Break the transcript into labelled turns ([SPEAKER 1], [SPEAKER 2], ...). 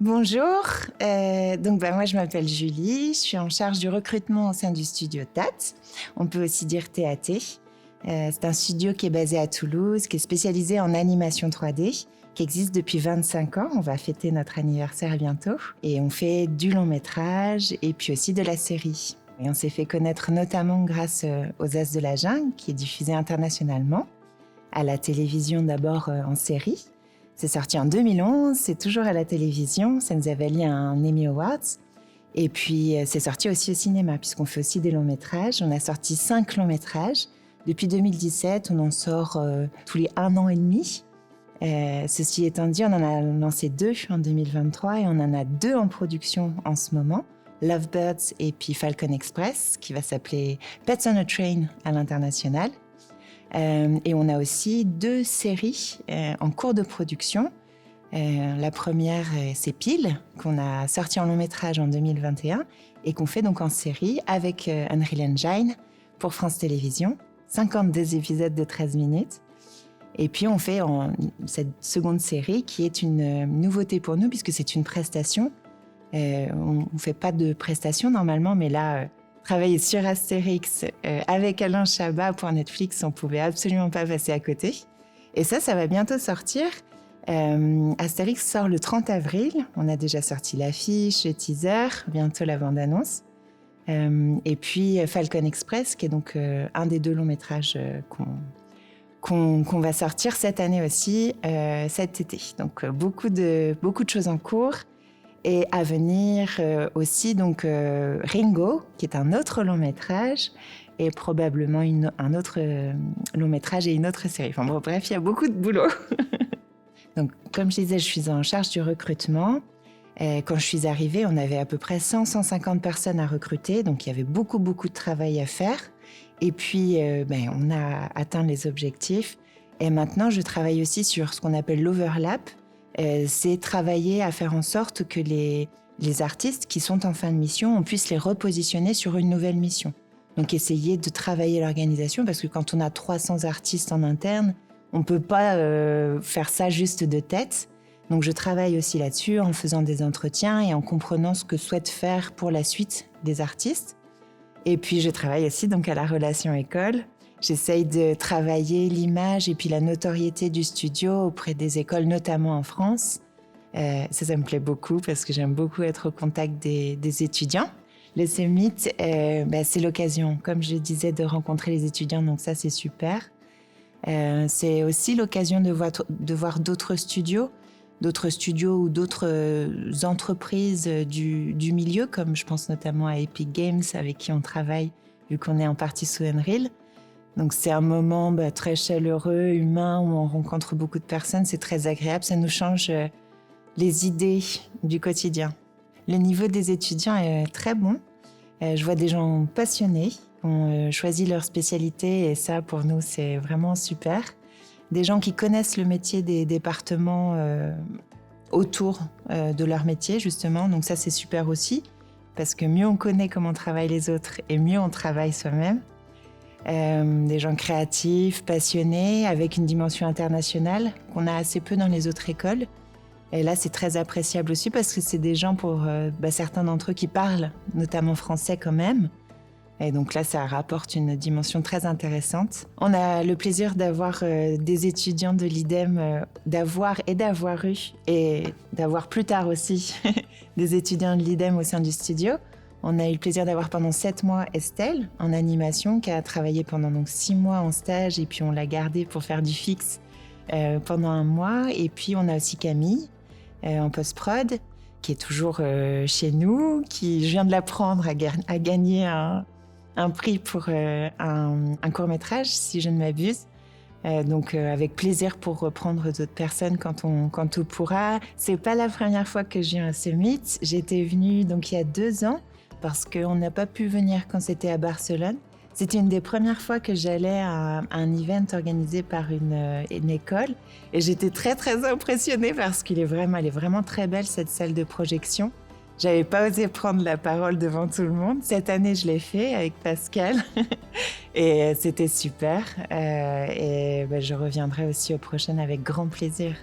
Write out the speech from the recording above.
[SPEAKER 1] Bonjour, moi je m'appelle Julie, je suis en charge du recrutement au sein du studio TAT, on peut aussi dire TAT. C'est un studio qui est basé à Toulouse, qui est spécialisé en animation 3D, qui existe depuis 25 ans, on va fêter notre anniversaire bientôt. Et on fait du long métrage et puis aussi de la série. Et on s'est fait connaître notamment grâce aux As de la Jungle, qui est diffusé internationalement, à la télévision d'abord en série. C'est sorti en 2011, c'est toujours à la télévision, ça nous a valu un Emmy Awards. Et puis c'est sorti aussi au cinéma, puisqu'on fait aussi des longs métrages. On a sorti 5 longs métrages. Depuis 2017, on en sort tous les 1 an et demi. Ceci étant dit, on en a lancé 2 en 2023 et on en a 2 en production en ce moment. Lovebirds et puis Falcon Express, qui va s'appeler Pets on a Train à l'international. Et on a aussi 2 séries en cours de production. La première, c'est Pile, qu'on a sorti en long métrage en 2021 et qu'on fait donc en série avec Unreal Engine pour France Télévisions. 52 épisodes de 13 minutes. Et puis on fait cette seconde série qui est une nouveauté pour nous puisque c'est une prestation. On ne fait pas de prestation normalement, mais là... Travailler sur Astérix avec Alain Chabat pour Netflix, on pouvait absolument pas passer à côté. Et ça va bientôt sortir. Astérix sort le 30 avril. On a déjà sorti l'affiche, le teaser, bientôt la bande-annonce. Et puis Falcon Express, qui est donc un des 2 longs métrages qu'on va sortir cette année aussi, cet été. Donc beaucoup de choses en cours. Et à venir aussi donc Ringo, qui est un autre long métrage, et probablement un autre long métrage et une autre série. Enfin bon, bref, il y a beaucoup de boulot. Donc, comme je disais, je suis en charge du recrutement. Quand je suis arrivée, on avait à peu près 100-150 personnes à recruter, donc il y avait beaucoup de travail à faire. Et puis, on a atteint les objectifs. Et maintenant, je travaille aussi sur ce qu'on appelle l'overlap. C'est travailler à faire en sorte que les artistes qui sont en fin de mission, on puisse les repositionner sur une nouvelle mission. Donc essayer de travailler l'organisation, parce que quand on a 300 artistes en interne, on ne peut pas faire ça juste de tête. Donc je travaille aussi là-dessus en faisant des entretiens et en comprenant ce que souhaitent faire pour la suite des artistes. Et puis je travaille aussi donc à la relation école. J'essaye de travailler l'image et puis la notoriété du studio auprès des écoles, notamment en France. Ça me plaît beaucoup parce que j'aime beaucoup être au contact des étudiants. Le Summit, c'est l'occasion, comme je disais, de rencontrer les étudiants, donc ça, c'est super. C'est aussi l'occasion de voir d'autres studios ou d'autres entreprises du milieu, comme je pense notamment à Epic Games, avec qui on travaille, vu qu'on est en partie sous Unreal. Donc c'est un moment très chaleureux, humain, où on rencontre beaucoup de personnes. C'est très agréable, ça nous change les idées du quotidien. Le niveau des étudiants est très bon. Je vois des gens passionnés, qui ont choisi leur spécialité et ça, pour nous, c'est vraiment super. Des gens qui connaissent le métier des départements autour de leur métier, justement. Donc ça, c'est super aussi, parce que mieux on connaît comment travaillent les autres et mieux on travaille soi-même. Des gens créatifs, passionnés, avec une dimension internationale qu'on a assez peu dans les autres écoles. Et là, c'est très appréciable aussi parce que c'est des gens, pour certains d'entre eux, qui parlent notamment français quand même. Et donc là, ça rapporte une dimension très intéressante. On a le plaisir d'avoir des étudiants de l'IDEM, d'avoir eu, et d'avoir plus tard aussi des étudiants de l'IDEM au sein du studio. On a eu le plaisir d'avoir pendant 7 mois Estelle en animation, qui a travaillé pendant donc 6 mois en stage, et puis on l'a gardée pour faire du fixe pendant 1 mois. Et puis on a aussi Camille en post-prod, qui est toujours chez nous, qui, je viens de l'apprendre, a gagné un prix pour un court-métrage, si je ne m'abuse. Donc avec plaisir pour reprendre d'autres personnes quand on pourra. C'est pas la première fois que je viens à Summit. J'étais venue donc il y a 2 ans, parce qu'on n'a pas pu venir quand c'était à Barcelone. C'était une des premières fois que j'allais à un event organisé par une école. Et j'étais très, très impressionnée parce elle est vraiment très belle, cette salle de projection. J'avais pas osé prendre la parole devant tout le monde. Cette année, je l'ai fait avec Pascal. Et c'était super. Je reviendrai aussi aux prochaines avec grand plaisir.